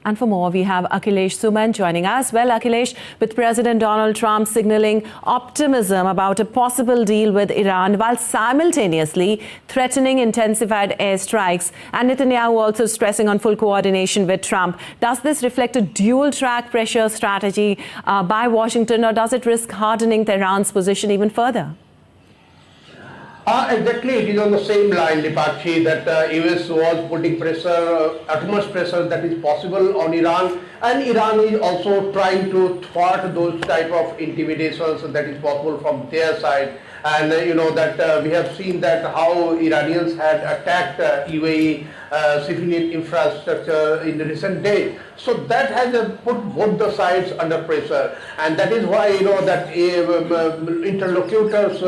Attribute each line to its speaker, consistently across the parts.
Speaker 1: And for more, we have Akhilesh Suman joining us. Well, Akhilesh, with President Donald Trump signaling optimism about a possible deal with Iran while simultaneously threatening intensified airstrikes, and Netanyahu also stressing on full coordination with Trump. Does this reflect a dual-track pressure strategy by Washington, or does it risk hardening Tehran's position even further?
Speaker 2: Exactly, it is on the same line, Dipakshi, that US was putting pressure, utmost pressure that is possible on Iran, and Iran is also trying to thwart those type of intimidations that is possible from their side. And that we have seen that how Iranians had attacked UAE civilian infrastructure in the recent days. So that has put both the sides under pressure, and that is why that interlocutors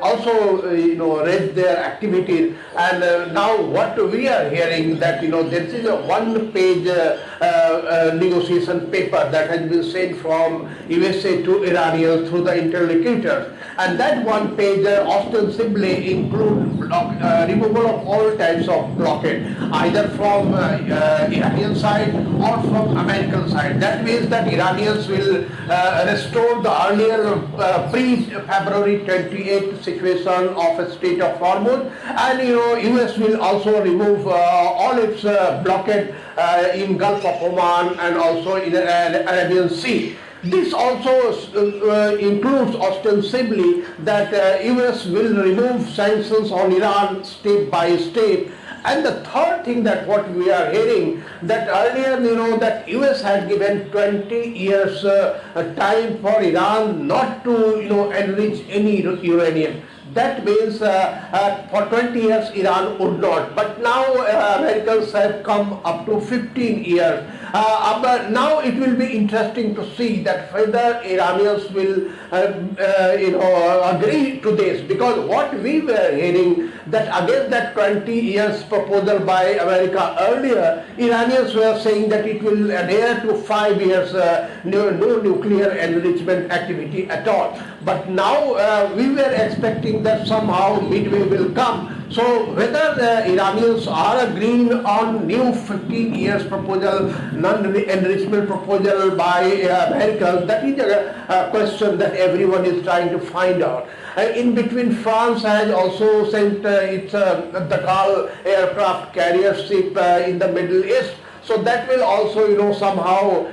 Speaker 2: also raised their activities. And now what we are hearing that there is a one-page negotiation paper that has been sent from USA to Iranians through the interlocutors, and that one page ostensibly includes removal of all types of blockade, either from Iranian side or from American side. That means that Iranians will restore the earlier pre-February 28 situation of a state of Hormuz, and US will also remove all its blockade in Gulf of Oman and also in the Arabian Sea. This also includes ostensibly that US will remove sanctions on Iran step by step. And the third thing that what we are hearing, that earlier that US had given 20 years time for Iran not to enrich any uranium. That means for 20 years Iran would not. But now Americans have come up to 15 years. But now it will be interesting to see that whether Iranians will agree to this, because what we were hearing that against that 20 years proposal by America earlier, Iranians were saying that it will adhere to 5 years no nuclear enrichment activity at all. But now we were expecting that somehow midway will come. So whether the Iranians are agreeing on new 15 years proposal, non-enrichment proposal by America, that is a question that everyone is trying to find out. In between, France has also sent its Dakar aircraft carrier ship in the Middle East. So that will also, somehow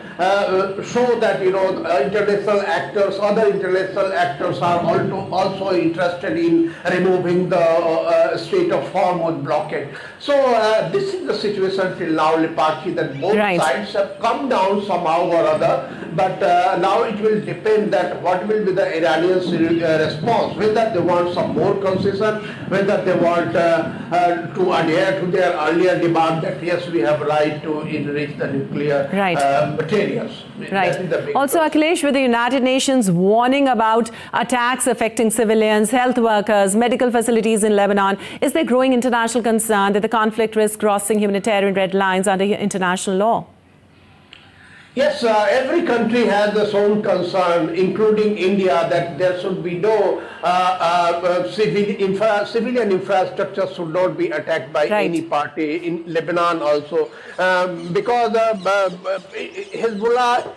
Speaker 2: show that, international actors, other international actors are also interested in removing the Strait of Hormuz blockade. So this is the situation till now, Lipakshi, that both sides have come down somehow or other. But now it will depend that what will be the Iranians' response, whether they want some more concession, whether they want to adhere to their earlier demand that yes, we have right to enrich the nuclear materials.
Speaker 1: Right. Also, Akhilesh, with the United Nations warning about attacks affecting civilians, health workers, medical facilities in Lebanon, is there growing international concern that the conflict risks crossing humanitarian red lines under international law?
Speaker 2: Yes, every country has its own concern, including India, that there should be no civilian infrastructure should not be attacked by any party in Lebanon also, because Hezbollah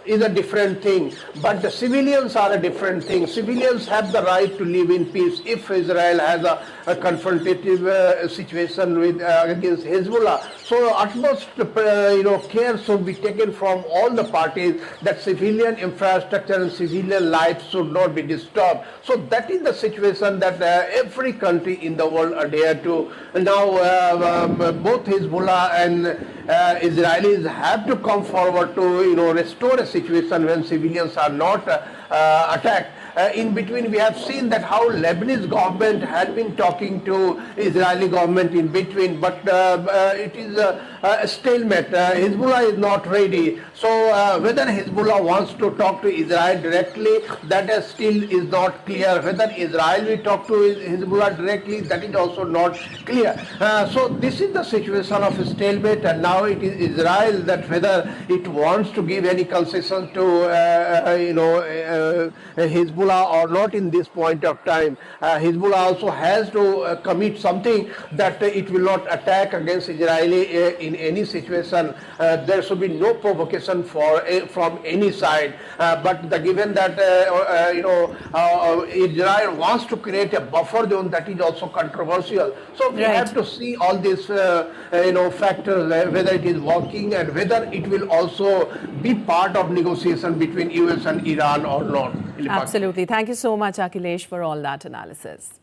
Speaker 2: is a different thing, but the civilians are a different thing. Civilians have the right to live in peace. If Israel has a confrontative situation with against Hezbollah, so utmost care should be taken from all the parties that civilian infrastructure and civilian life should not be disturbed. So that is the situation that every country in the world adhere to. Now both Hezbollah and Israelis have to come forward to restore a situation when civilians are not attacked. In between, we have seen that how Lebanese government had been talking to Israeli government in between, but it is a stalemate. Hezbollah is not ready. So whether Hezbollah wants to talk to Israel directly, that still is not clear. Whether Israel will talk to Hezbollah directly, that is also not clear. So this is the situation of a stalemate, and now it is Israel that whether it wants to give any concession to Hezbollah Hezbollah or not in this point of time. Hezbollah also has to commit something that it will not attack against Israeli in any situation. There should be no provocation from any side. But given that Israel wants to create a buffer zone, that is also controversial. So we have to see all these factors, whether it is working and whether it will also be part of negotiation between US and Iran or not.
Speaker 1: Absolutely. Thank you so much, Akhilesh, for all that analysis.